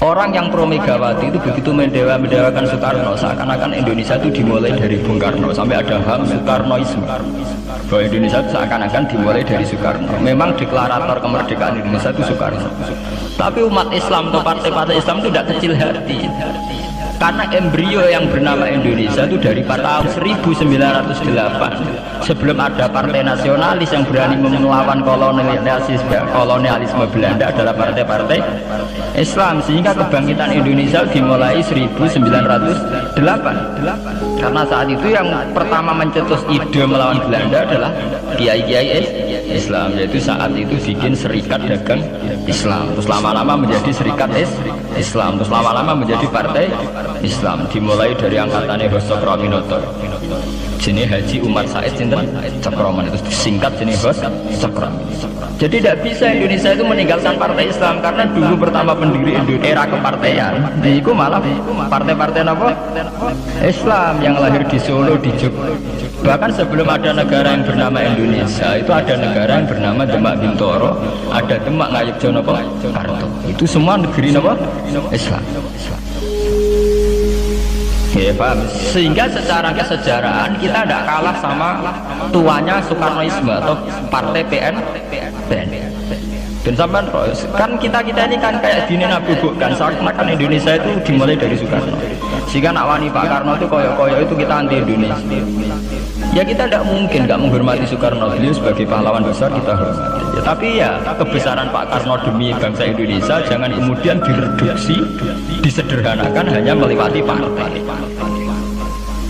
Orang yang pro Megawati itu begitu mendewakan Soekarno, seakan-akan Indonesia itu dimulai dari Bung Karno, sampai ada ham Soekarnoisme. Bahwa Indonesia itu seakan-akan dimulai dari Soekarno. Memang deklarator kemerdekaan Indonesia itu Soekarno. Tapi umat Islam atau partai-partai Islam itu tidak kecil hati. Karena embrio yang bernama Indonesia itu dari tahun 1908, sebelum ada partai nasionalis yang berani melawan kolonialisme Belanda adalah partai-partai Islam, sehingga kebangkitan Indonesia dimulai 1908. Karena saat itu yang pertama mencetus ide melawan Belanda adalah kiai-kiai Islam, yaitu saat itu bikin serikat dagang Islam, terus lama-lama menjadi serikat Islam, terus lama-lama menjadi partai Islam, dimulai dari angkatannya Hos Cokroaminoto, jenis Haji Umar Said Sinten Cokroman, itu disingkat jenis Hos Cokroaminoto. Jadi tidak bisa Indonesia itu meninggalkan partai Islam, karena dulu pertama pendiri era kepartaian itu malah partai-partai apa? Islam yang lahir di Solo, di Jogja. Bahkan sebelum ada negara yang bernama Indonesia, itu ada negara yang bernama Demak Bintoro, ada Demak Ngayogyakarta Karto. Itu semua negeri apa? Islam. Ya, paham? Sehingga secara kesejarahan kita tidak kalah sama tuanya Soekarnoisme atau partai PN. Dan sampai kan kita ini kan kayak dini Nabi bukan, karena kan Indonesia itu dimulai dari Soekarno. Sehingga nak wani Pak Karno itu koyo-koyo itu kita anti Indonesia. Ya kita tidak mungkin nggak menghormati Soekarno, beliau sebagai pahlawan besar kita hormati. Ya, tapi ya kebesaran Pak Karno demi bangsa Indonesia jangan kemudian direduksi, disederhanakan hanya melewati partai.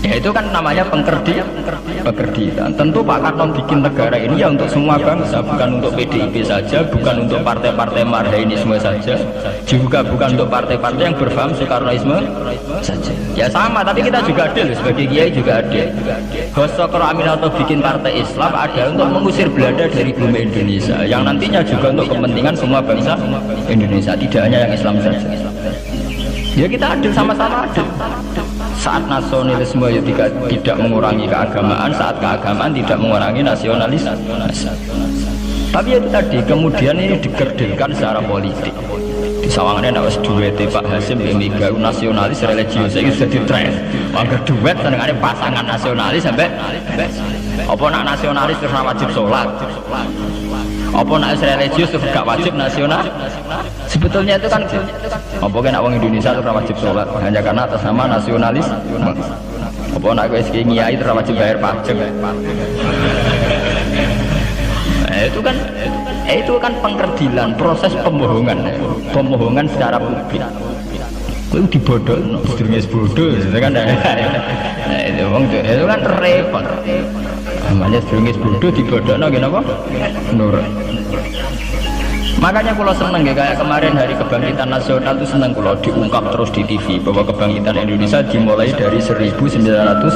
Ya itu kan namanya pengkerditan. Tentu Pak Karno bikin negara ini ya untuk semua bangsa, bukan untuk PDIP saja, bukan untuk partai-partai marhainisme saja, juga bukan untuk partai-partai yang berfaham Soekarnoisme saja. Ya sama, tapi kita juga adil, sebagai kiai juga adil. Hos Cokroaminoto bikin partai Islam ada untuk mengusir Belanda dari bumi Indonesia, yang nantinya juga untuk kepentingan semua bangsa Indonesia, tidak hanya yang Islam saja. Ya kita adil, sama-sama adil. Saat nasionalisme ya tidak mengurangi keagamaan, saat keagamaan tidak mengurangi nasionalis. Tapi itu tadi kemudian ini dikerdilkan secara politik. Di sawangannya nawas duet Pak Hasim Mega nasionalis religius itu sudah ditren. Angger duet senengane pasangan nasionalis sampai apa nak nasionalis terus wajib sholat. Apa nak religius terus gak wajib nasional. Sebetulnya itu kan apa kan orang Indonesia terus wajib sholat hanya karena atas nama nasionalis. Apa nak wis kiai terus wajib bayar pajak. Itu kan pengkerdilan, proses pembohongan secara publik. Itu dibodoh, sedurunge bodoh, kan? Itu kan repot. Namanya sedurunge bodoh dibodohno napa? Nurut. Makanya kalau seneng ya, kayak kemarin hari kebangkitan nasional itu seneng kalau diungkap terus di TV bahwa kebangkitan Indonesia dimulai dari 1900.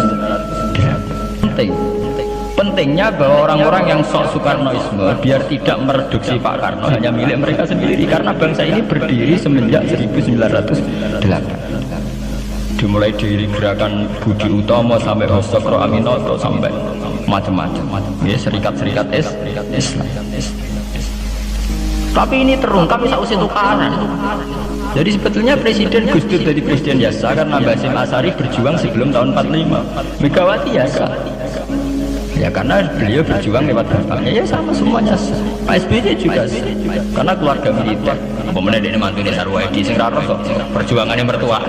Pentingnya bahwa orang-orang yang sok Soekarnoisme biar tidak mereduksi Pak Karno hanya milik mereka sendiri, karena bangsa ini berdiri semenjak 1908. Dimulai dari gerakan Budi Utomo sampai Hos Cokroaminoto sampai macam-macam ya, serikat-serikat Islam. Tapi ini terungkap bisa usia tukaran. Jadi sebetulnya Presiden Gus Dur dari Presiden Yasa karena Basim Asari berjuang sebelum tahun 45. Megawati Yasa ya karena beliau berjuang lewat bapaknya, ya sama semuanya. Pak SBY juga karena keluarga militer. Pemenang ini mantunya Sarwaedi sing ra roh perjuangannya mertua.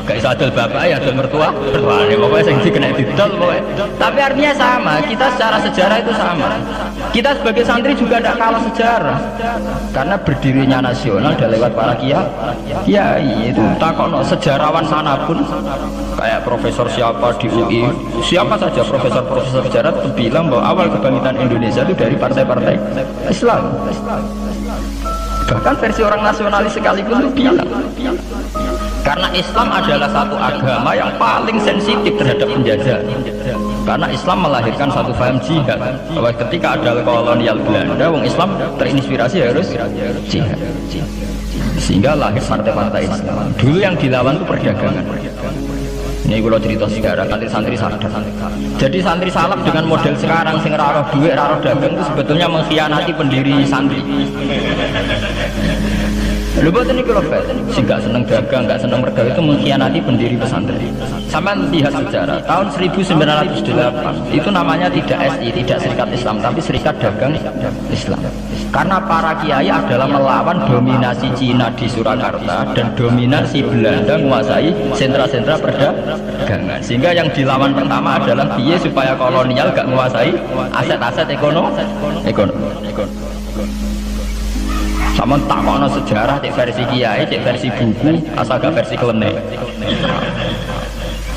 Gak iso adol bapak ya adol mertua. Ini pokoknya sing dikena didol pokoknya. Tapi artinya sama, kita secara sejarah itu sama. Kita sebagai santri juga tidak kalah sejarah. Karena berdirinya nasional adalah lewat para kiai. Itu takono sejarawan manapun kayak profesor siapa di UI, siapa saja profesor sejarah bilang bahwa awal kebangkitan Indonesia itu dari partai-partai Islam. Bahkan versi orang nasionalis sekalipun itu bilang karena Islam adalah satu agama yang paling sensitif terhadap penjajah. Karena Islam melahirkan satu paham jihad, bahwa ketika ada kolonial Belanda, wong Islam terinspirasi harus jihad. Sehingga lahir partai-partai Islam. Dulu yang dilawan itu perdagangan. Ini kalau cerita sejarah, santri-santri sadar. Jadi santri salaf dengan model sekarang sing raro duit, raro dagang itu sebetulnya mengkhianati pendiri santri. Lho boten niku lho, sing gak seneng dagang, gak seneng mergawe itu mengkhianati pendiri pesantren. Sampeyan lihat sejarah tahun 1908 itu namanya tidak SI, tidak Serikat Islam, tapi Serikat Dagang Islam. Karena para kiai adalah melawan dominasi Cina di Surakarta dan dominasi Belanda menguasai sentra-sentra perdagangan. Sehingga yang dilawan pertama adalah piye supaya kolonial gak menguasai aset-aset ekonomi. Sama tak kono sejarah cek versi kiai, cek versi buku, asal gak versi klenek.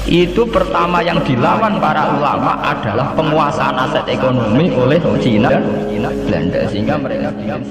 Itu pertama yang dilawan para ulama adalah penguasaan aset ekonomi oleh Cina dan Belanda, sehingga mereka bikin